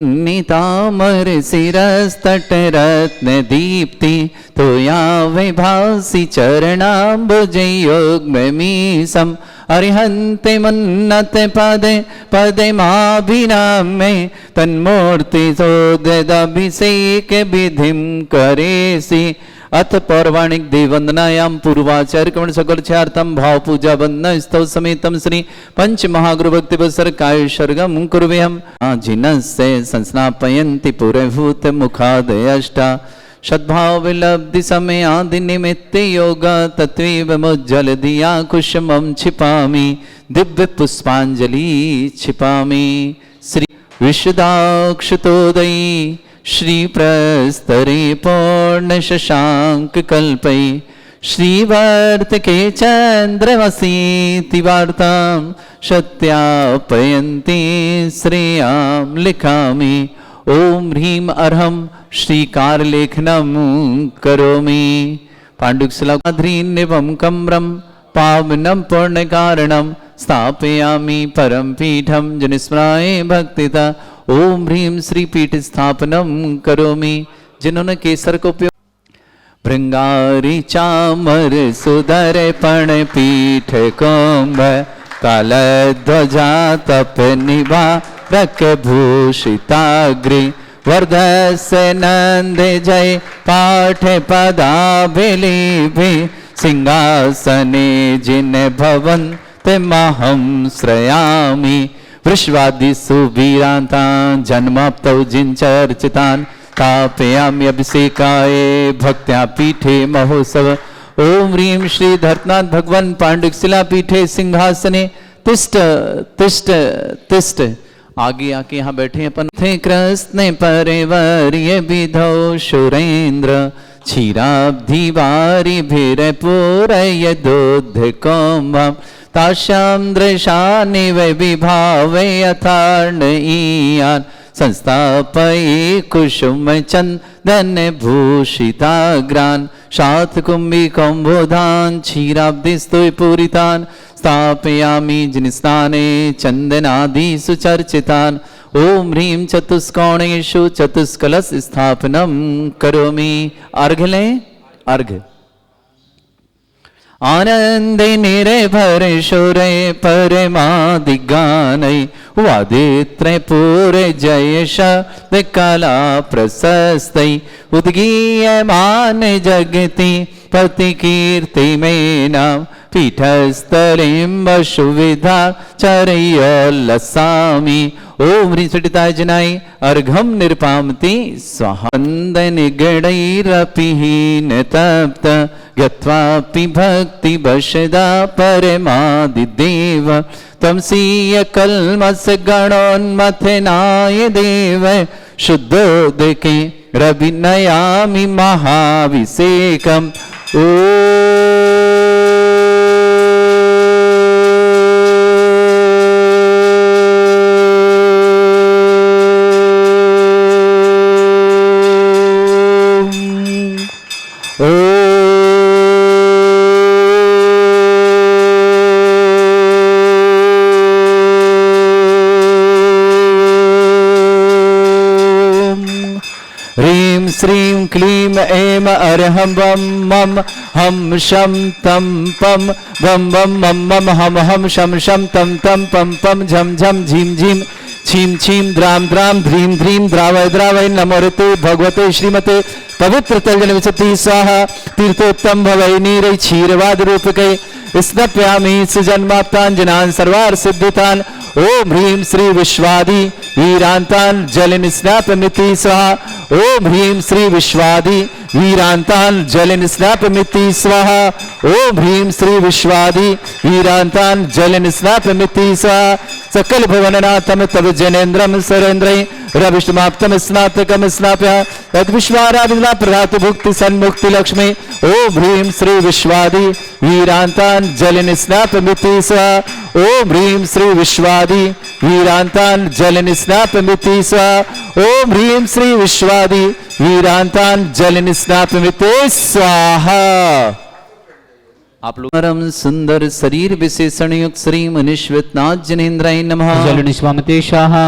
नीतामर शिरस्तट रत्न दीप्ति तोया विभासी चरणाम्बुजयोग्मीशम् अरिहन्ते मन्नत पदे पदे माभिनामे तन्मूर्ति सोदभिषेक विधिं करेसि। अथ पौर्वाणिक देववंदनायाम पूर्वाचार्य कवण सकल छार्थम भाव पूजा वंदना स्तव समेतम श्री पंच महागुरु भक्ति बसर काय सर्गम कुर्वेहम जिनस्य संस्नापयन्ति पुरभूत मुखादयष्टा सद्भाव विलब्धि समय आदि निमित्त योग तत्व मुज्जल दिया कुसुमं छिपामि दिव्य पुष्पांजलि छिपामि। श्री विशुदाक्षतोदयी श्री प्रस्तरे पूर्ण शशांक कल्पै श्रीवर्त के चंद्रवसी वार्तां सत्यापयन्ति श्रेयां लिखामि। ओम ह्रीं अर्हं श्रीकार लेखनम करोमि। पाण्डुकशिलाध्रीन्निवं कम्रं पावनं पुण्यकारणं स्थापयामि परम पीठं जनिस्मराय भक्तिता। ओम ह्रीं श्री पीठ स्थापनम करोमि। जिन्होंने केसर को उपयोग भृंगारी चामर सुदर पण पीठ कुंभ काल ध्वजा तप निभा रक भूषिताग्रि वर्धस्य नंद जय पाठ पदाभिलिभि सिंहासने जिन भवन महं श्रयामि। वृषवादि सुवीरान्तान् जन्माप्तौ जिञ्चर्चितान् स्थापयामि अभिषेकाय भक्त्या पीठे महोत्सव। ओम ह्रीं श्री धर्तनाथ भगवान पाण्डुकशिला पीठे सिंहासने तिष्ठ तिष्ठ तिष्ठ। आगे आके यहाँ बैठे अपन थे कृष्ण परिवर्य विधौ सुरेंद्र क्षीराब्धि वारि भीर पूरय दूध कुंभम् ताश्याम दृशानि वै विभावे यथार्ण ईयान् संस्थापये कुसुम चंदन भूषिताग्रान् शातकुंभी कौम्बोधान् क्षीराब्धिस्तु पूरितान् स्थापयामि जिनस्थाने चंदनादि सुचर्चितान्। ओम ह्रीं चतुष्कोणेषु चतुष्कलश स्थापनम करोमि। अर्घ लें अर्घ। आनंद निर्भर सुरे परमादिगानै वादित्रे पूरे जय शब्द कला प्रशस्तै उद्गीयमान जगति पति कीर्ति में नाम पीठस्थलिं वसुविधा चरयोल्लसामि। ओम ह्रीं सटिताय जनाय अर्घम निर्पामति स्वाहा। निगडैरपिहीन तप्त गत्वापि भक्ति वशदा परमादिदेव त्वं स्वीय कल्मष गणोन्मथनाय देव शुद्धोदके रविनयामि महाभिषेकम्। ओ श्रीं क्लीं ऐं अर्हं वं मं हम शं तं पं वं वं मं मं हम हम शं शं तं तं पं पं झं झं झीं झीं छीं छीं द्रां द्रां ध्रीं ध्रीं द्रावय द्रावय नमोरते भगवते श्रीमते पवित्र तर्जन विशति स्वाहा। तीर्थोत्तम भवै नीरै क्षीरवाद रूपके स्नप्यामि सुजन्माप्ताञ्जनान् सर्वार्थ सिद्धितान्। ओम ह्रीं श्री विश्वादि वीरांतान् जलिन स्नापमिति स्वाहा। ओम ह्रीं श्री विश्वादि वीरांतान् जलिन स्नापमिति स्वाहा। ओम ह्रीं श्री विश्वादि वीरांतान् जलिन स्नापमिति स्वाहा। सकल भुवननाथम तव जनेन्द्रम सुरेन्द्रै रविष्टमाप्तम स्नातकम स्नाप्य तद्विश्वाराधिना प्रधातु भुक्ति सन्मुक्ति लक्ष्मी। ओम ह्रीं श्री विश्वादि वीरांतान् जलिन स्नापमिति स्वाहा। ओम ह्रीं श्री विश्वादि वीरांतान् जलिन स्नापमिति स्वाहा। ओम ह्रीं श्री विश्वादि वीरांतान् जलिन स्नापमिति स्वाहा। आप लोग परम सुंदर शरीर विशेषण युक्त श्री मनीश्वरनाथ जनेन्द्राय नमः। जल निष्पामते स्वाहा।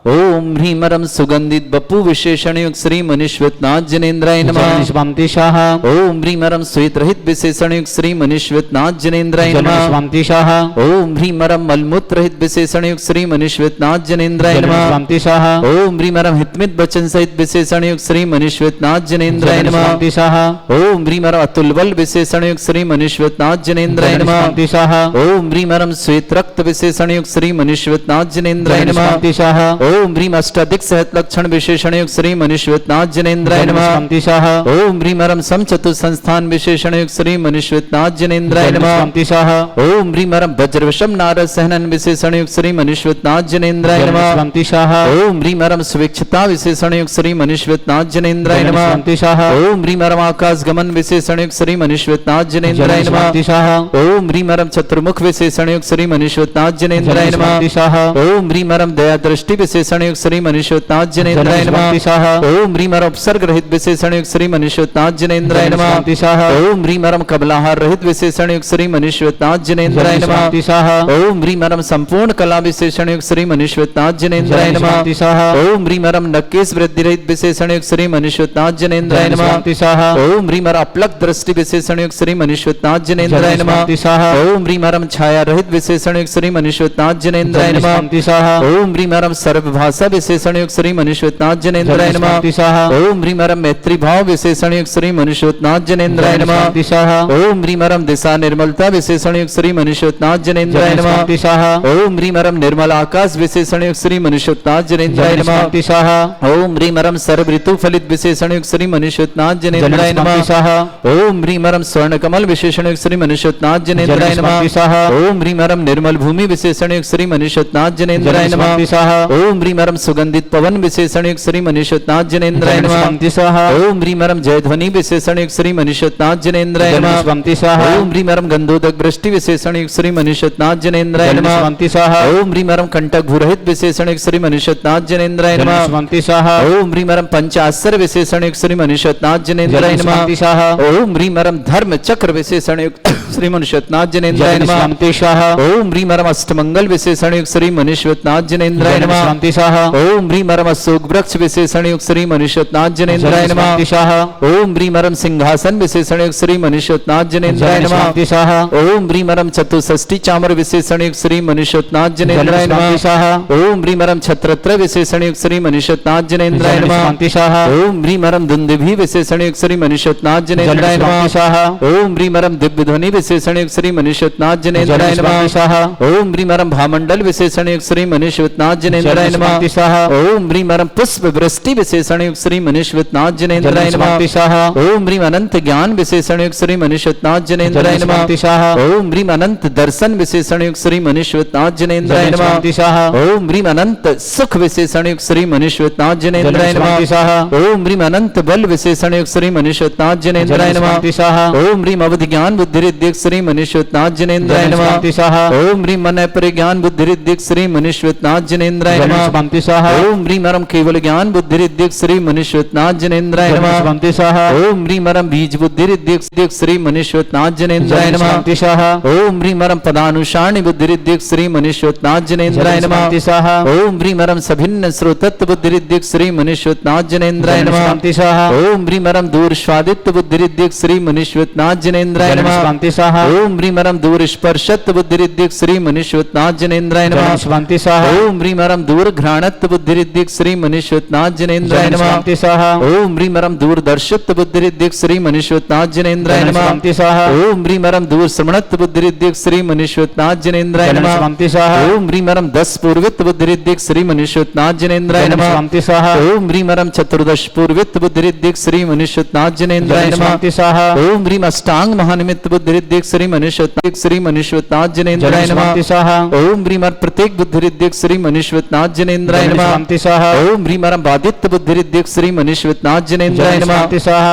ओम ह्रीमरम सुगंधित बपु विशेषण युक्त श्री मनीश्वतनाथ जनेन्द्राय नमः। स्वामी शाह ओम ह्रीमरम श्वेत रहित विशेषण युक्त श्री मनीश्वतनाथ जनेन्द्राय नमः। स्वामी शाह ओम ह्रीमरम मलमूत्र रहित विशेषण युक्त श्री मनीश्वतनाथ जनेन्द्राय नमः। स्वामी शाह ओम ह्रीमरम हितमित वचन सहित विशेषण युक्त श्री मनीश्वतनाथ जनेन्द्राय नमः। स्वामी शाह ओम ह्रीमरम अतुलबल विशेषण युक्त श्री मनीश्वतनाथ जनेन्द्राय नमः। स्वामी शाह ओम ह्रीमरम श्वेत रक्त विशेषण युक्त श्री मनीश्वतनाथ जनेन्द्राय नमः। स्वामी शाह ओम ह्रीम अष्टाधिक सहत लक्षण विशेषण युक्त श्री मनीश्वतनाथ जनेन्द्राय नमः। स्वामी शाह ओम ह्रीमरम समचतु संस्थान विशेषण युक्त श्री मनीश्वतनाथ जनेन्द्राय नमः। स्वामी शाह ओम ह्रीमरम वज्रवशम नारद सहनन विशेषण युक्त श्री मनीश्वतनाथ जनेन्द्राय नमः। स्वामी शाह ओम ह्रीमरम स्वेच्छता विशेषण युक्त श्री मनीश्वतनाथ जनेन्द्राय नमः। स्वामी शाह ओम ह्रीमरम आकाश गमन विशेषण युक्त श्री मनीश्वतनाथ जनेन्द्राय नमः। स्वामी शाह ओम ह्रीमरम चतुर्मुख विशेषण युक्त श्री मनीश्वतनाथ जनेन्द्राय नमः। स्वामी शाह ओम ह्रीमरम दया दृष्टि विशेषण युक्त श्री मनीश्वतनाथ जनेन्द्राय नमः। स्वामी शाह ओम ह्रीमरम उपसर्ग रहित विशेषण युक्त श्री मनीश्वतनाथ जनेन्द्राय नमः। स्वामी शाह ओम ह्रीमरम कबलाहार रहित विशेषण युक्त श्री मनीश्वतनाथ जनेन्द्राय नमः। स्वामी शाह ओम ह्रीमरम संपूर्ण कला विशेषण युक्त श्री मनीश्वतनाथ जनेन्द्राय नमः। स्वामी शाह ओम ह्रीमरम नकेश वृद्धि रहित विशेषण युक्त श्री मनीश्वतनाथ जनेन्द्राय नमः। स्वामी शाह ओम ह्रीमरम अपलक दृष्टि विशेषण युक्त श्री मनीश्वतनाथ जनेन्द्राय नमः। स्वामी शाह ओम ह्रीमरम छाया रहित विशेषण युक्त श्री मनीश्वतनाथ जनेन्द्राय नमः। स्वामी शाह ओम ह्रीमरम सर्वभाषा विशेषण युक्त श्री मनीश्वतनाथ जनेन्द्राय नमः। स्वामी शाह ओम ह्रीमरम मैत्री भाव विशेषण युक्त श्री मनीश्वतनाथ जनेन्द्राय नमः। स्वामी शाह ओम ह्रीमरम दिशा निर्मलता विशेषण युक्त श्री मनीश्वतनाथ जनेन्द्राय नमः। स्वामी शाह ओम ह्रीमरम निर्मल आकाश विशेषण युक्त श्री मनीश्वतनाथ जनेन्द्राय नमः। स्वामी शाह ओम ह्रीमरम सर्व ऋतु फलित विशेषण युक्त श्री मनीश्वतनाथ जनेन्द्राय नमः। स्वामी शाह ओम ह्रीमरम स्वर्ण कमल विशेषण युक्त श्री मनीश्वतनाथ जनेन्द्राय नमः। स्वामी शाह ओम ह्रीमरम निर्मल भूमि विशेषण युक्त श्री मनीश्वतनाथ जनेन्द्राय नमः। स्वामी शाह ओम ह्रीमरम सुगंधित पवन विशेषण युक्त श्री मनीश्वतनाथ जनेन्द्राय नमः। स्वामी शाह ओम ह्रीमरम जयध्वनि विशेषण युक्त श्री मनीश्वतनाथ जनेन्द्राय नमः। स्वामी शाह ओम ह्रीमरम गंधोदक वृष्टि विशेषण युक्त श्री मनीश्वतनाथ जनेन्द्राय नमः। स्वामी शाह ओम ह्रीमरम कंटक भूरहित विशेषण युक्त श्री मनीश्वतनाथ जनेन्द्राय नमः। स्वामी शाह ओम ह्रीमरम पंचाश्चर विशेषण युक्त श्री मनीश्वतनाथ जनेन्द्राय नमः। स्वामी शाह ओम ह्रीमरम धर्म चक्र विशेषण युक्त श्री मनीश्वतनाथ जनेन्द्राय नमः। स्वामी शाह ओम ह्रीमरम अष्टमंगल विशेषण युक्त श्री मनीश्वतनाथ जनेन्द्राय नमः। स्वामी शाह ओम ह्रीमरम अशोक वृक्ष विशेषण युक्त श्री मनीश्वतनाथ जनेन्द्राय नमः। स्वामी शाह ओम ह्रीमरम सिंहासन विशेषण युक्त श्री मनीश्वतनाथ जनेन्द्राय नमः। स्वामी शाह ओम ह्रीमरम चतुष्षष्टि चामर विशेषण युक्त श्री मनीश्वतनाथ जनेन्द्राय नमः। स्वामी शाह ओम ह्रीमरम छत्रत्र विशेषण युक्त श्री मनीश्वतनाथ जनेन्द्राय नमः। स्वामी शाह ओम ह्रीमरम दुंदुभि विशेषण युक्त श्री मनीश्वतनाथ जनेन्द्राय नमः। स्वामी शाह ओम ह्रीमरम दिव्य ध्वनि विशेषण युक्त श्री मनीश्वतनाथ जनेन्द्राय नमः। स्वामी शाह ओम ह्रीमरम भामंडल विशेषण युक्त श्री मनीश्वतनाथ जनेन्द्राय नमः। स्वामी शाह ओम ह्रीमरम पुष्प वृष्टि विशेषण युक्त श्री मनीश्वतनाथ जनेन्द्राय नमः। स्वामी शाह ओम ह्रीम अनंत ज्ञान विशेषण युक्त श्री मनीश्वतनाथ जनेन्द्राय नमः। स्वामी शाह ओम ह्रीम अनंत दर्शन विशेषण युक्त श्री मनीश्वतनाथ जनेन्द्राय नमः। स्वामी शाह ओम ह्रीम अनंत सुख विशेषण युक्त श्री मनीश्वतनाथ जनेन्द्राय नमः। स्वामी शाह ओम ह्रीम अनंत बल विशेषण युक्त श्री मनीश्वतनाथ जनेन्द्राय नमः। स्वामी शाह ओम ह्रीम अवधि ज्ञान बुद्धि रिद्धिक श्री मनीश्वतनाथ जनेन्द्राय नमः। स्वामी शाह ओम ह्रीम मन परिज्ञान बुद्धि रिद्धिक श्री मनीश्वतनाथ जनेन्द्राय नमः। स्वामी शाह ओम ह्रीमरम केवल ज्ञान बुद्धि रिद्धिक श्री मनीश्वतनाथ जनेन्द्राय नमः। स्वामी शाह ओम ह्रीमरम बीज बुद्धि रिद्धिक श्री मनीश्वतनाथ जनेन्द्राय नमः। स्वामी शाह ओम ह्रीमरम पदानुसारणी बुद्धि रिद्धिक श्री मनीश्वतनाथ जनेन्द्राय नमः। स्वामी शाह ओम ह्रीमरम सभिन्न श्रोतत्व बुद्धि रिद्धिक श्री मनीश्वतनाथ जनेन्द्राय नमः। स्वामी शाह ओम ह्रीमरम दूर स्वादित्व बुद्धि रिद्धिक श्री मनीश्वतनाथ जनेन्द्राय नमः। स्वामी शाह ओम ह्रीमरम दूर स्पर्शत्व बुद्धि रिद्धिक श्री मनीश्वतनाथ जनेन्द्राय नमः। स्वामी शाह ओम ह्रीमरम दूर घ्राणत्व बुद्धि रिद्धिक श्री मनीश्वतनाथ जनेन्द्राय नमः। स्वामी शाह ओम ह्रीमरम दूर दर्शत्व बुद्धि रिद्धिक श्री मनीश्वतनाथ जनेन्द्राय नमः। स्वामी शाह ओम ह्रीमरम दूर श्रवणत्व बुद्धि रिद्धिक श्री मनीश्वतनाथ जनेन्द्राय नमः। स्वामी शाह ओम ह्रीमरम 10 पूर्वित्व बुद्धि रिद्धिक श्री मनीश्वतनाथ जनेन्द्राय नमः। स्वामी शाह ओम ह्रीमरम चतुर्दश पूर्वित्व बुद्धि रिद्धिक श्री मनीश्वतनाथ जनेन्द्राय नमः। स्वामी शाह ओम ह्रीम अष्टांग महानिमित्त बुद्धि रिद्धिक श्री मनीश्वतनाथ जनेन्द्राय नमः। स्वामी शाह ओम ह्रीमर प्रत्येक बुद्धि रिद्धिक श्री मनीश्वतनाथ जनेन्द्राय नमः। स्वामी शाह ओम ह्रीमरम बाधित्य बुद्धि रिद्धिक श्री मनीश्वतनाथ जनेन्द्राय नमः। स्वामी शाह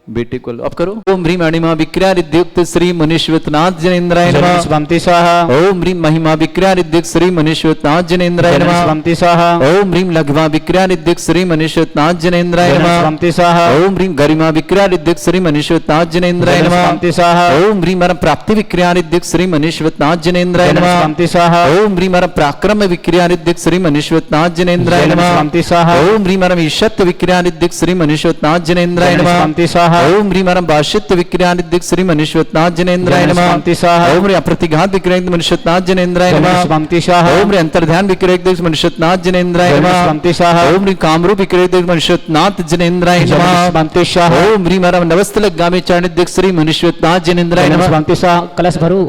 बेटे को अब करो। ओम ह्रीम अणिमा विक्रियादिद्युक्त श्री मुनीश्वरनाथ जनेन्द्राय नमः। स्वंति स्वाहा। ओम ह्रीम महिमा विक्रियादिद्युक्त श्री मुनीश्वरनाथ जनेन्द्राय नमः। स्वंति स्वाहा। ओम ह्रीम लघ्वा विक्रियादिद्युक्त श्री मुनीश्वरनाथ जनेन्द्राय नमः। स्वंति स्वाहा। ओम ह्रीम गरिमा विक्रियादिद्युक्त श्री मुनीश्वरनाथ जनेन्द्राय नमः। स्वंति स्वाहा। ओम ह्रीम प्राप्ति विक्रियादिद्युक्त श्री मुनीश्वरनाथ जनेन्द्राय नमः। स्वंति स्वाहा। ओम ह्रीम पराक्रम विक्रियादिद्युक्त श्री मुनीश्वरनाथ जनेन्द्राय नमः। स्वंति स्वाहा। ओम ह्रीम ईशत्व विक्रियादिद्युक्त श्री मुनीश्वरनाथ जनेन्द्राय नमः। स्वंति स्वाहा। ओम ह्रीम भाष्यत्व विक्रियादिद्युक्त श्री मुनीश्वरनाथ जनेन्द्राय नमः। स्वंति स्वाहा। ओम ह्रीम अप्रतिघात विक्रियादिद्युक्त मुनीश्वरनाथ जनेन्द्राय नमः। स्वंति स्वाहा। ओम ह्रीम अंतर्ध्यान विक्रियादिद्युक्त मुनीश्वरनाथ जनेन्द्राय नमः। स्वंति स्वाहा। ओम ह्रीम कामरूप विक्रियादिद्युक्त मुनीश्वरनाथ जनेन्द्राय नमः। स्वंति स्वाहा। ओम ह्रीम नवस्थलगामी चारणिद्युक्त श्री मुनीश्वरनाथ जनेन्द्राय नमः। स्वंति स्वाहा। कलश भरू।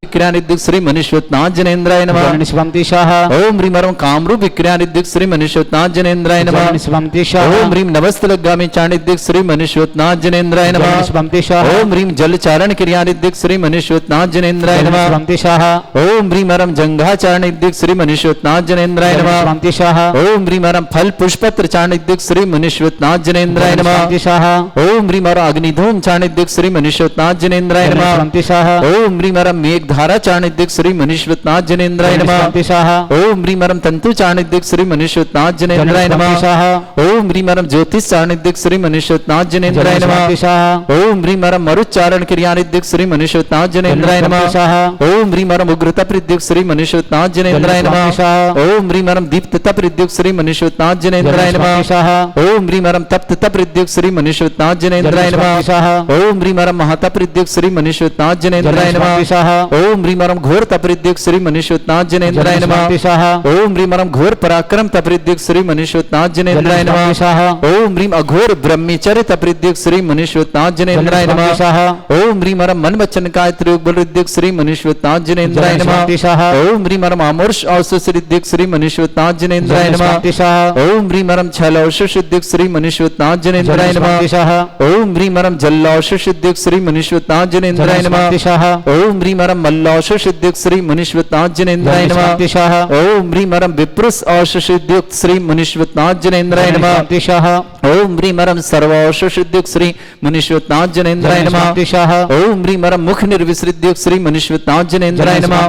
विक्रियादिद्युक्त श्री मुनीश्वरनाथ जनेन्द्राय नमः। स्वंति स्वाहा। ओम ह्रीम कामरूप विक्रियादिद्युक्त श्री मुनीश्वरनाथ जनेन्द्राय नमः। स्वंति स्वाहा। ओम ह्रीम नवस्थलगामी चारणिद्युक्त श्री मुनीश्वरनाथ जनेन्द्राय नमः। स्वंति स्वाहा। ओम ह्रीम जलचारण क्रियादिद्युक्त श्री मुनीश्वरनाथ जनेन्द्राय नमः। स्वंति स्वाहा। ओम ह्रीम जंघाचारणिद्युक्त श्री मुनीश्वरनाथ जनेन्द्राय नमः। स्वंति स्वाहा। ओम ह्रीम फल पुष्पत्र चारणिद्युक्त श्री मुनीश्वरनाथ जनेन्द्राय नमः। स्वंति स्वाहा। ओम ह्रीम अग्निधूम चारणिद्युक्त श्री मुनीश्वरनाथ जनेन्द्राय नमः। स्वंति स्वाहा। ओम ह्रीम मेघधारा चारणिद्युक्त श्री मुनीश्वरनाथ जनेन्द्राय नमः। स्वंति स्वाहा। ओम ह्रीम तंतु चारणिद्युक्त श्री मुनीश्वरनाथ जनेन्द्राय नमः। ओम ह्रीम ज्योतिष चारणिद्युक्त श्री मुनीश्वरनाथ जनेन्द्राय नमः। ओम ह्रीम मरुच्चारण क्रियानिद्युक्त श्री मुनीश्वरनाथ जनेन्द्राय नमः। ओम ह्रीम उग्रता प्रद्युक्त श्री मुनीश्वरनाथ जनेन्द्राय नमः। ओम ह्रीम दीप्तता प्रद्युक्त श्री मुनीश्वरनाथ जनेन्द्राय नमः। ओम ह्रीम तप्तता प्रद्युक्त श्री मुनीश्वरनाथ जनेन्द्राय नमः। ओम ह्रीम महता प्रद्युक्त श्री मुनीश्वरनाथ जनेन्द्राय नमः। ओम ह्रीम घोर तपरिद्युक्त श्री मुनीश्वरनाथ जनेन्द्राय नमः। ओम ह्रीम घोर पराक्रम तपरिद्युक्त श्री मुनीश्वरनाथ जनेन्द्राय नमः। ओम ह्रीम अघोर ब्रह्मचर्य तपरिद्युक्त श्री मुनीश्वरनाथ जनेन्द्राय नमः। ओम ह्रीम मन वचन कायत्री बलरिद्युक्त श्री मुनीश्वरनाथ जनेन्द्राय नमः। ओम ह्रीम अमोर्ष औषधिद्युक्त श्री मुनीश्वरनाथ जनेन्द्राय नमः। ओम ह्रीम छल औषधिद्युक्त श्री मुनीश्वरनाथ जनेन्द्राय नमः। ओम ह्रीम जल्लौषधिद्युक्त श्री मुनीश्वरनाथ जनेन्द्राय नमः। ओम ह्रीम मल्लौषधिद्युक्त श्री मुनीश्वरनाथ जनेन्द्राय नमः। ओम ह्रीम विप्रुष औषधिद्युक्त श्री मुनीश्वरनाथ जनेन्द्राय नमः। ओम ह्रीम सर्वौषधिद्युक्त श्री मुनीश्वरनाथ जनेन्द्राय नमः। ओम ह्रीम मुख निर्विसृद्युक्त श्री मुनीश्वरनाथ जनेन्द्राय नमः।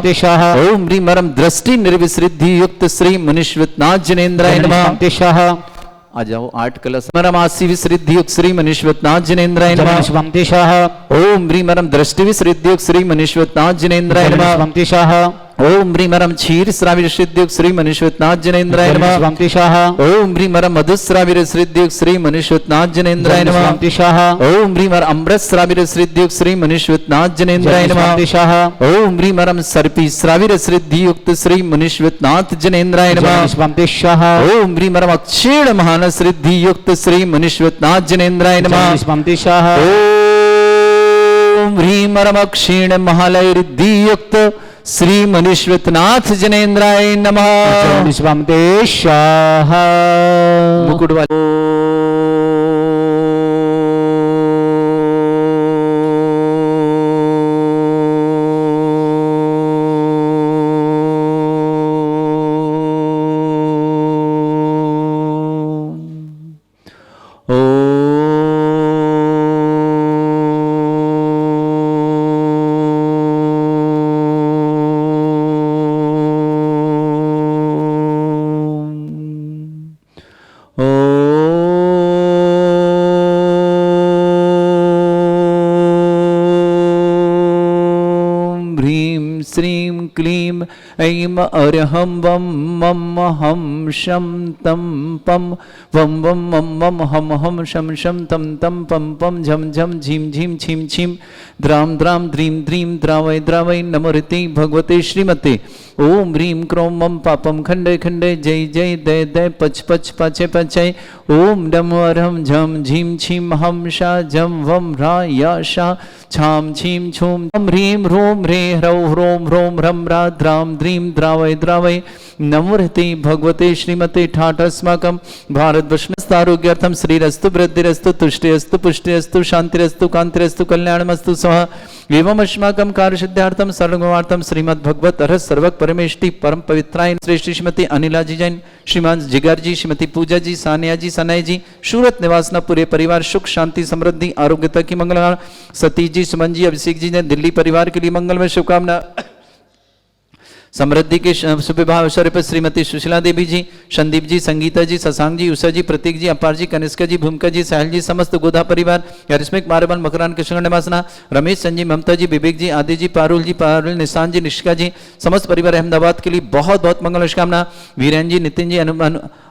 ओम ह्रीम दृष्टि निर्विसृद्धियुक्त श्री मुनीश्वरनाथ जनेन्द्राय नमः। आ जाओ 8 कलश मरमासी विसृद्धियुक्त श्री मुनीश्वरनाथ जनेन्द्राय नमः। ओम ह्रीम दृष्टि विसृद्धियुक्त श्री मुनीश्वरनाथ जनेन्द्राय नमः। ओम ह्रीम क्षीर श्राविर सिद्धियुक्त श्री मुनीश्वरनाथ जनेन्द्राय नमः। ओम ह्रीम मधुश्राविर सिद्धियुक्त श्री मुनीश्वरनाथ जनेन्द्राय नमः। ओम ह्रीम अमृत श्राविर सिद्धियुक्त श्री मुनीश्वरनाथ जनेन्द्राय नमः। ओम ह्रीम सर्पी श्राविर सिद्धियुक्त श्री मुनीश्वरनाथ जनेन्द्राय नमः। ओम ह्रीम अक्षीण महान सिद्धियुक्त श्री मुनीश्वरनाथ जनेन्द्राय नमः। ओम ह्रीम अक्षीण महालय रिद्धियुक्त श्री मुनीश्वरनाथ जनेन्द्राय नमः। मुकुट वाले क्लीम ऐम अरहम वम मम हम शम तम पम वम वम मम मम हम शम शम तम तम पम पम झम झम झीम झीम छीम छीम द्राम द्राम द्रीम द्रीम द्रावय द्रावय नमोरते भगवते श्रीमते। ओम ह्रीम क्रोम मम पापम खंडे खंडे जय जय दय दय पच पच पचे पचय। ओम डम अरहम झम झीम छीम हम शा झम वम ह्रा या शा छाम छीम छूम ह्रीम ह्रूम ह्रे ह्रौ ह्रोम ह्रोम ह्रम रा द्राम द्रीम द्रावय द्रावय नमोहते भगवते श्रीमते ठाठ अस्माकं भारतवर्षस्थारोग्यार्थं श्रीरस्तु वृद्धिरस्तु तुष्टिरस्तु पुष्टिरस्तु शांतिरस्तु कांतिरस्तु कल्याणमस्तु सह एवं अस्माकं कार्यसिद्धार्थं सर्वगुणार्थं श्रीमद् भगवत अरहत सर्वक परमेष्टि परम पवित्राय श्रेष्ठ श्रीमती अनिला जी जैन, श्रीमान जिगर जी, श्रीमती पूजा जी, सानिया जी, सनय जी, सूरत निवासना पूरे परिवार सुख शांति समृद्धि आरोग्यता की मंगल, सतीश जी, सुमन जी, अभिषेक जी ने दिल्ली परिवार के लिए मंगल में शुभकामना, समृद्धि के शुभविवाह अवसर पर श्रीमती सुशीला देवी जी, संदीप जी, संगीता जी, शशांक जी, उषा जी, प्रतीक जी, अपार जी, कनिष्का जी, भूमिका जी, साहिल जी, समस्त गोधा परिवार, हरिस्मिक मारबन मकरान कृष्ण निवासना, रमेश संजी, ममता जी, विवेक जी, आदि जी, पारुल, निशान जी, निष्का जी, समस्त परिवार अहमदाबाद के लिए बहुत बहुत मंगल शुभकामना, वीरेन जी, नितिन जी,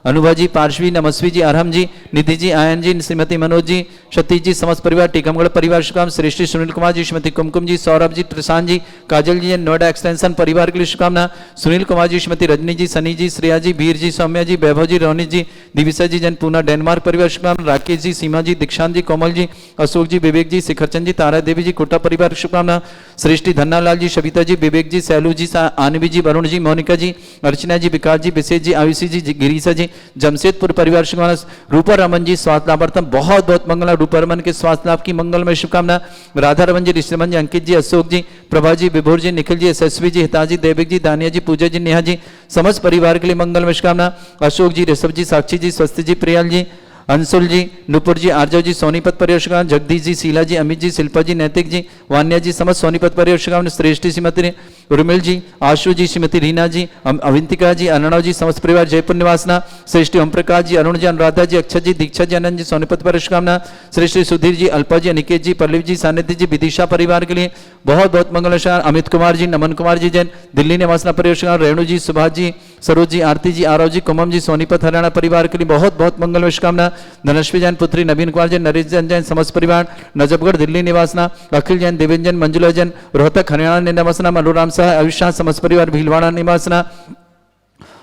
अनुभा जी, पार्श्वी, नमस्वी जी, अरहम जी, निधि जी, आयन जी, श्रीमती मनोज जी, सतीश जी, समस्त परिवार, टीकमगढ़ परिवार शुभकामना, श्रेष्ठी सुनील कुमार जी, श्रीमती कुमकुम जी, सौरभ जी, त्रिशान जी, काजल जी, नोएडा एक्सटेंशन परिवार के लिए शुभकामना, सुनील कुमार जी, श्रीमती रजनी जी, सनी जी, श्रेया जी, वीर जी, सौम्या जी, वैभव जी, रोनित जी, दिविसा जी, जन पूना डेनमार्क परिवार शुभकामना, राकेश जी, सीमा जी, दीक्षांत जी, कोमल जी, अशोक जी, विवेक जी, शिखरचंद जी, तारा देवी जी, कोटा परिवार शुभकामना, श्रेष्ठी धन्नालाल जी, सविता जी, विवेक जी, सैलू जी, आनवी जी, वरुण जी, मोनिका जी, अर्चना जी, विकास जी, विशेष जी, आयुषी जी, गिरीशा जी, जमशेदपुर परिवार शुभकामना, रूपा रमन जी, स्वास्थ्य लाभार्थम बहुत बहुत मंगल, रूपा रमन के स्वास्थ्य लाभ की मंगलमय शुभकामना, राधा रमन जी, ऋषिरमन जी, अंकित जी, अशोक जी, प्रभा जी, विभोर जी, निखिल जी, यशस्वी जी, हिताजी, देविक जी, दानिया जी, पूजा जी, नेहा जी, समस्त परिवार के लिए मंगलमय शुभकामना, अशोक जी, ऋषभ जी, साक्षी जी, स्वस्ति जी, प्रियाल जी, अंशुल जी, नुपुर जी, आर्जव जी, सोनीपत परिवार, जगदीश जी, शीला जी, अमित जी, शिल्पा जी, नैतिक जी, वान्या जी, समस्त सोनीपत परिवार, श्रेष्ठी श्रीमती उर्मिल जी, आशु जी, श्रीमती रीना जी, अविंतिका जी, अर्णव जी, समस्त परिवार जयपुर निवासना, श्रेष्ठी ओम प्रकाश जी, अरुण जी, अनुराधा जी, अक्षय जी, दीक्षा जी, आनंद जी, सोनीपत परिवार, श्रेष्ठी सुधीर जी, अल्पा जी, अनिकेत जी, पल्लवी जी, सानिध्य जी, विदिशा परिवार के लिए बहुत बहुत मंगल, अमित कुमार जी, नमन कुमार जी जैन, दिल्ली निवासना परिवार, रेणु जी, सुभाष जी, सरोज जी, आरती जी, आरव जी, कुमम जी, सोनीपत हरियाणा परिवार के लिए बहुत बहुत मंगल शुभकामना, धनश्वी जैन पुत्री, नवीन कुमार जैन, नरेश जैन, समस्त परिवार, नजफगढ़ दिल्ली निवासना, अखिल जैन, देवेंद्र जैन, मंजुला जैन, रोहतक हरियाणा निवासना, मनोराम साह, अविश्वास समस्त परिवार, भीलवाड़ा निवासना,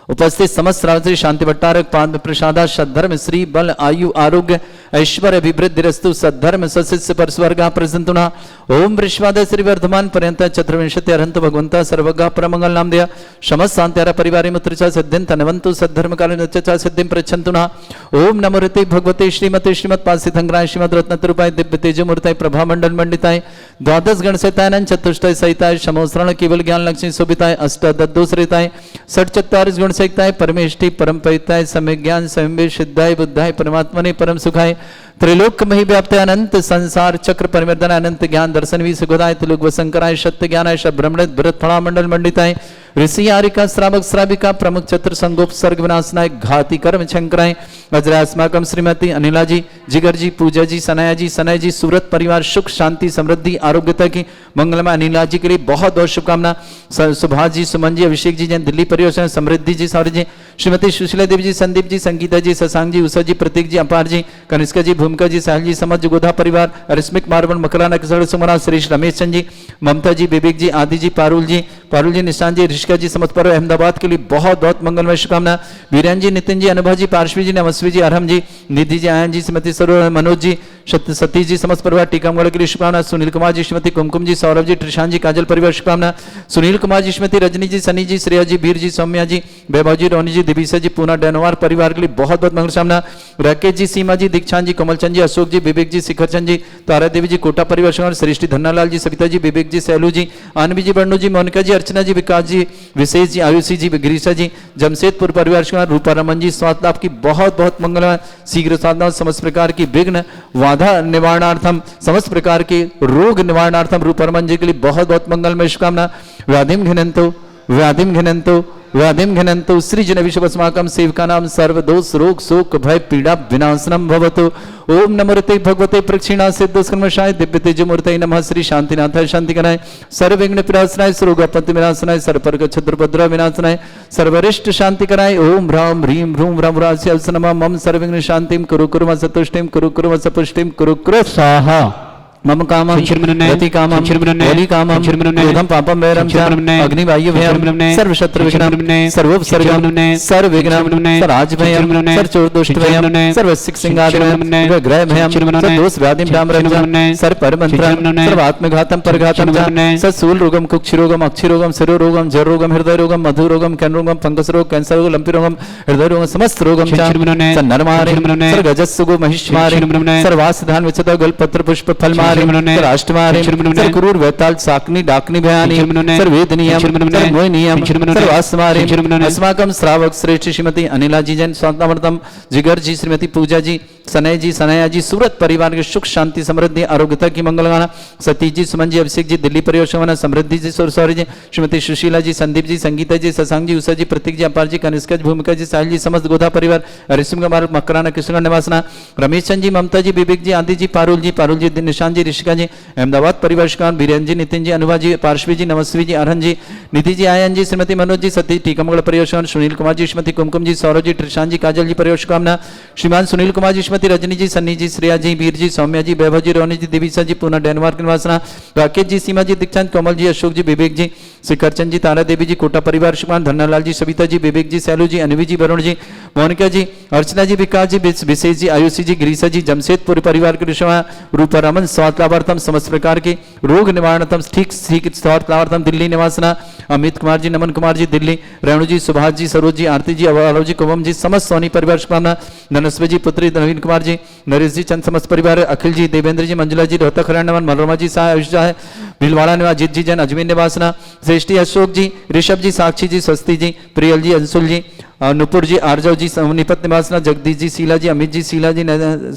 उपस्थित समस्त श्री शांति भट्टारक पाद प्रसादा सद्धर्म श्री बल आयु आरोग्य ऐश्वर्य अभिवृद्धिरस्तु सद्धर्म सशिष्य पर स्वर्ग प्रसंतुना ओम वृश्वाद श्री वर्धमान पर्यंत चतुर्विंशति अरहंत भगवंता सर्वगा परमंगल नाम दिया समस्त शांत्यारा परिवार मुत्रचा सिद्धिं तनवंतु सद्धर्म कालीन चचा सिद्धिं प्रच्छन्तुना ओम नमो ऋते भगवते श्रीमते श्रीमत् पासितंग्राय श्रीमद् रत्नतरूपाय दिव्य तेजमूर्ताय प्रभा मंडल मंडिताय द्वादश गण सहिताय चतुष्टय सहिताय समोसरण केवल ज्ञान लक्ष्मी शोभिताय अष्टदोषरिताय षट चत्वारिश गुण सहिताय परमेष्टि परम पविताय समय ज्ञान स्वयं सिद्धाय बुद्धाय परमात्मने परम सुखाय त्रिलोक मही व्याप्त अनंत संसार चक्र परिवर्तन अनंत ज्ञान दर्शन भी सुखदाय त्रिलोक वसंकराय सत्य ज्ञानाय ब्रह्मणित भरत फणा मंडल मंडिताय ऋषि आरिका श्रावक श्राविका प्रमुख चतुर संगोप सर्ग विनाशनाय घाती कर्म शंकराय वज्रास्माकम श्रीमती अनिला जी जिगर जी पूजा जी सनाया जी सनय जी सूरत परिवार सुख शांति समृद्धि आरोग्यता की मंगलमय अनिला जी के लिए बहुत बहुत शुभकामना सुभाष जी सुमन जी अभिषेक जी जैन दिल्ली परिवार समृद्धि जी सौर्य जी श्रीमती सुशीला देवी जी संदीप जी संगीता जी शशांक जी उषा जी प्रतीक जी अपार जी कनिष्का जी भूमिका जी साहिल जी समझ गोधा परिवार रश्मिक मारवन मकराना सुमना श्रेष्ठ रमेश चंद जी ममता जी विवेक जी आदि जी पारुल जी निशान जी ऋषिका जी समस्त पर अहमदाबाद के लिए बहुत बहुत मंगलमय शुभकामना वीरेन जी नितिन जी अनुभा जी पार्श्वी जी नमस्वी जी अरहम जी निधि जी आयन जी श्रीमती सरोज मनोज जी सतीश जी समस्त परिवार टीकमगढ़ के लिए शुभकामना सुनील कुमार जी श्रीमती कुमकुम जी सौरभ जी त्रिशान जी काजल परिवार शुभकामना सुनील कुमार जी श्रीमती रजनी जी सनी जी श्रेया जी वीर जी सौम्या जी वैभव जी रोनी जी दिविसा जी पूना डेनवार परिवार के लिए बहुत बहुत मंगल कामना राकेश जी सीमा जी दीक्षांत जी कमलचंद जी अशोक जी विवेक जी शिखरचंद जी तारा देवी जी कोटा परिवार श्रेष्ठी धन्नालाल जी सविता जी विवेक जी सैलू जी आनवी जी वर्णु जी मोनिका जी अर्चना जी विकास जी विशेष जी आयुषी जी गिरीशा जी जमशेदपुर परिवार रूपा रमन जी स्वास्थ्य लाभ की बहुत बहुत मंगलमय शीघ्र साधना समस्त प्रकार की विघ्न बाधा निवारणार्थम समस्त प्रकार के रोग निवारणार्थम रूपा रमन जी के लिए बहुत बहुत मंगलमय शुभकामना व्याधिम घ्नन्तो सृजन विश्वस्माकं सेवकानां सर्वदोष रोग शोक भय पीड़ा विनाशनम भवतु ओम नमो ऋते भगवते प्रक्षिणा सिद्धस्कर्मशाय दिव्य तेजमूर्तये नमः श्री शांतिनाथाय शांतिकराय सर्वविघ्न विनाशनाय सर्वोपत्ति विनाशनाय सर्वपर्ग क्षत्रभद्र विनाशनाय सर्वरिष्ट शांतिकराय ओम ह्रां ह्रीं ह्रूं ह्रां नमः मम सर्वविघ्न शांतिं कुरु कुरु सतुष्टिं कुरु कुरु सपुष्टिं कुरु कुरु स्वाहा मम कामं रति कामं बलि कामं क्रोधं पापं वैरं च अग्निवायु भयं सर्वशत्रु विघ्नं सर्वोपसर्गं सर्वविघ्नं सर्वराजभयं सर्वचोरदुष्टभयं सर्वसिक्सिंगादिभयं सर्वग्रहभयं सर्वदोष व्याधिं डामरजं सर्वपरमन्त्रं सर्वात्मघातं परघातं च सत्सूलरोगं कुक्षिरोगं अक्षिरोगं शिरोरोगं जररोगं हृदयरोगं मधुरोगं कैंसरोगं फंगसरोगं कैंसरोगं लंपीरोगं हृदयरोगं समस्त रोगं च सर्वनरमारे सर्वगजस्सुगो महिष्मारे सर्वासधान विचत गलपत्र पुष्प फलमारे राष्ट्रमारे सर्वक्रूर वैताल साकनी डाकनी भयानी सर्ववेदनीयम सर्वमोहनीयम सर्वास्मारे अस्माकं श्रावक श्रेष्ठ श्रीमती अनिला जी जैन स्वातंत्रतम जिगर जी श्रीमती पूजा जी सनय जी सनया जी सूरत परिवार के सुख शांति समृद्धि आरोग्यता की मंगलगाना सतीश जी सुमन जी अभिषेक जी दिल्ली परियोजना समृद्धि जी सुरसौरी जी श्रीमती सुशीला जी संदीप जी संगीता जी शशांक जी उषा जी प्रतीक जी अपार जी कनिष्का जी भूमिका जी साहिल जी समस्त गोधा परिवार रिश्म कुमार मकराना कृष्ण निवासना रमेश चंद जी ममता जी विवेक जी आदि जी पारुल जी निशान जी ऋषिका जी अहमदाबाद परिवार शिकार बीरेन जी नितिन जी अनुभा जी पार्श्वी जी नमस्वी जी अरहन जी निधि जी आयन जी श्रीमती मनोज जी सतीश टीकमगढ़ परियोजना सुनील कुमार जी श्रीमती कुमकुम जी सौरभ जी त्रिशान जी काजल जी परियोजना श्रीमान सुनील कुमार जी श्रीमती रजनी जी सन्नी जी श्रेया जी वीर जी सौम्या जी वैभव जी रोनी जी दिविशा जी पूना डेनमार्क निवासना राकेश जी सीमा जी दीक्षांत कमल जी अशोक जी विवेक जी शिखरचंद जी तारा देवी जी कोटा परिवार शिमान धन्नालाल जी सविता जी विवेक जी सैलू जी अनवी जी वरुण जी मोनिका जी अर्चना जी विकास जी विशेष जी आयुषी जी गिरीशा जी जमशेदपुर परिवार के ऋषवा रूपा रमन स्वास्थ्य लाभार्थम समस्त प्रकार के रोग निवारणतम ठीक स्वास्थ्य लाभार्थम दिल्ली निवासना अमित कुमार जी नमन कुमार जी दिल्ली रेणु जी सुभाष जी सरोज जी आरती जी अवलोक जी कुमम जी समस्त सोनी परिवार शुभकामना धनस्वी जी पुत्री नवीन कुमार जी नरेश जी चंद समस्त परिवार अखिल जी देवेंद्र जी मंजुला जी रोहतक हरियाणा मनोरमा जी साह आयुष है भीलवाड़ा निवास जीत जी जैन अजमेर निवासना श्रेष्ठी अशोक जी ऋषभ जी साक्षी जी स्वस्ति जी प्रियल जी अंशुल जी नुपुर जी आर्जव जी सोनीपत निवासना जगदीश जी शीला जी अमित जी शीला जी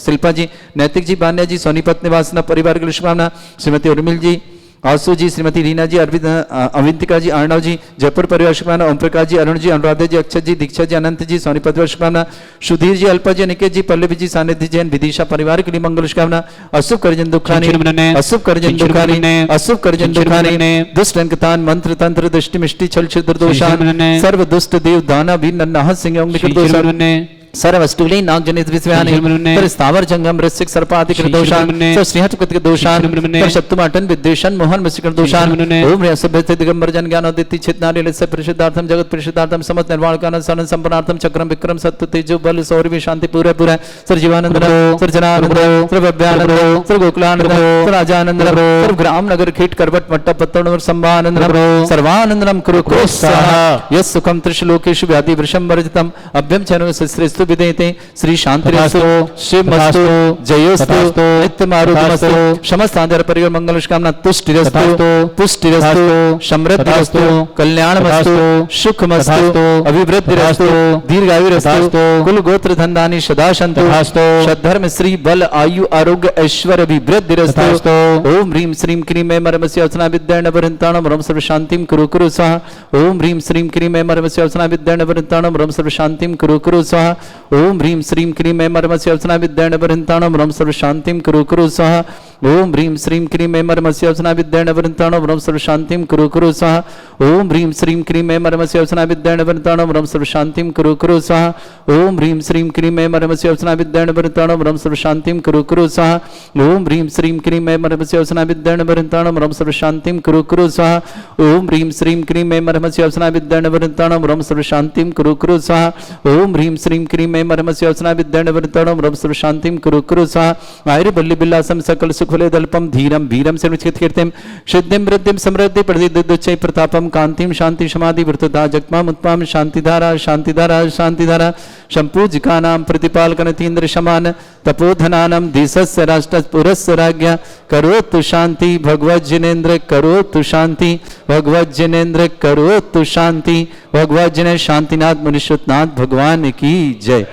शिल्पा जी नैतिक जी बान्या जी सोनीपत निवासना परिवार की शुभकामना श्रीमती उर्मिल जी आसू जी श्रीमती रीना जी अविंतिका जी अर्णव जी जयपुर परिवार शुभकामना ओम प्रकाश जी अरुण जी अनुराधा जी अक्षत जी दीक्षा जी अनंत जी सोनीपत परिवार शुभकामना सुधीर जी अल्पा जी निकेत जी पल्लवी जी सानिध्य जैन विदिशा परिवार के लिए मंगल शुभकामना अशुभ करजन दुखानी अशुभ करजन दुखानी अशुभ करजन दुखानी दुष्ट अंकतान मंत्र तंत्र दृष्टि मिष्टि छल छिद्र दोषान सर्व दुष्ट देव दाना भी नन्नाह सिंह सर्वस्तुली नाग जनित विश्वानि पर स्थावर जंगम वृश्चिक सर्पादि कृत दोषान सर श्रीहट कृत दोषान पर शत्रुमाटन विद्वेषण मोहन वशीकरण दोषान ओम ह्रीं सभ्यते दिगंबर जन ज्ञान उदिति चित्नारि लिस्य परिशुद्धार्थम जगत परिशुद्धार्थम समस्त निर्वाण कारण शरण संपन्नार्थम चक्रम विक्रम सत्य तेजो बल सौर्य शांति पूरे पूरे सर जीवानंद सर जनानंद सर भव्यानंद सर गोकुलानंद सर राजानंद सर ग्राम नगर खेट करवट मट्टा पत्तन संभानंद सर्वानंदनम कुरु स्वाहा यस् सुखम त्रिशलोकेषु व्याधि वृषम वर्जितम अभ्यम चरणो श्रेष्ठ विदेते श्री शांतिरस्तु शिवमस्तु जयोस्तु नित्यमारुतमस्तु समस्त आदर परिवार मंगल शुभकामना तुष्टिरस्तु पुष्टिरस्तु समृद्धिरस्तु कल्याणमस्तु सुखमस्तु अभिवृद्धिरस्तु दीर्घायुरस्तु कुल गोत्र धनधानि सदा सन्तु सद्धर्म श्री बल आयु आरोग्य ऐश्वर्य अभिवृद्धिरस्तु ओम ह्रीं श्रीं क्रीं ऐं मरमस्य अर्चना विद्याण वरन्ताणं रम सर्व शांतिं कुरु कुरु स्वाहा ओम ह्रीं श्रीं क्रीं ऐं मरमस्य अर्चना विद्याण वरन्ताणं रम सर्व शांतिं कुरु कुरु स्वाहा ओम ह्रीं श्रीं क्रीं ऐं मरमस्य अर्चना विद्याण वरन्ताणं रम सर्व शांतिं कुरु कुरु स्वाहा ओम ह्रीं श्रीं क्रीं ऐं मरमस्य अर्चना विद्याण वरन्ताणं रम सर्व शांतिं कुरु कुरु स्वाहा ओम ह्रीं श्रीं क्रीं ऐं मरमस्य अर्चना विद्याण वरन्ताणं रम सर्व शांतिं कुरु कुरु स्वाहा ओम ह्रीं श्रीं क्रीं ऐं मरमस्य अर्चना विद्याण वरन्ताणं रम सर्व शांतिं कुरु कुरु स्वाहा ओम ह्रीं श्रीं क्रीं ऐं मरमस्य अर्चना विद्याण वरन्ताणं रम सर्व शांतिं कुरु कुरु स्वाहा ओम ह्रीं श्रीं क्रीं ऐं मरमस्य अर्चना विद्याण वरन्ताणं रम सर्व शांतिं कुरु कुरु स्वाहा ओम ह्रीं श्रीं क्रीं ऐं मरमस्य अर्चना विद्याण वरन्ताणं रम सर्व शांतिं कुरु कुरु स्वाहा आयुर्बल्लि बिल्लासं सकल सुखले दल्पम धीरम वीरम सर्वचित्कीर्तिं सिद्धिं वृद्धिं समृद्धि प्रदिदुच्चै प्रतापं कांतिं शांति समाधि वृतता जगमाम उत्पाम शांतिधारा शांतिधारा शांतिधारा संपूजिकानां प्रतिपालकनतीन्द्र समान तपोधनानां देशस्य राष्ट्रस्य पुरस्य राज्ञा करोतु शांति भगवज्जनेन्द्र करोतु शांति भगवज्जनेन्द्र करोतु शांति भगवज्जने शांतिनाथ मुनिश्रुतनाथ भगवान की जय।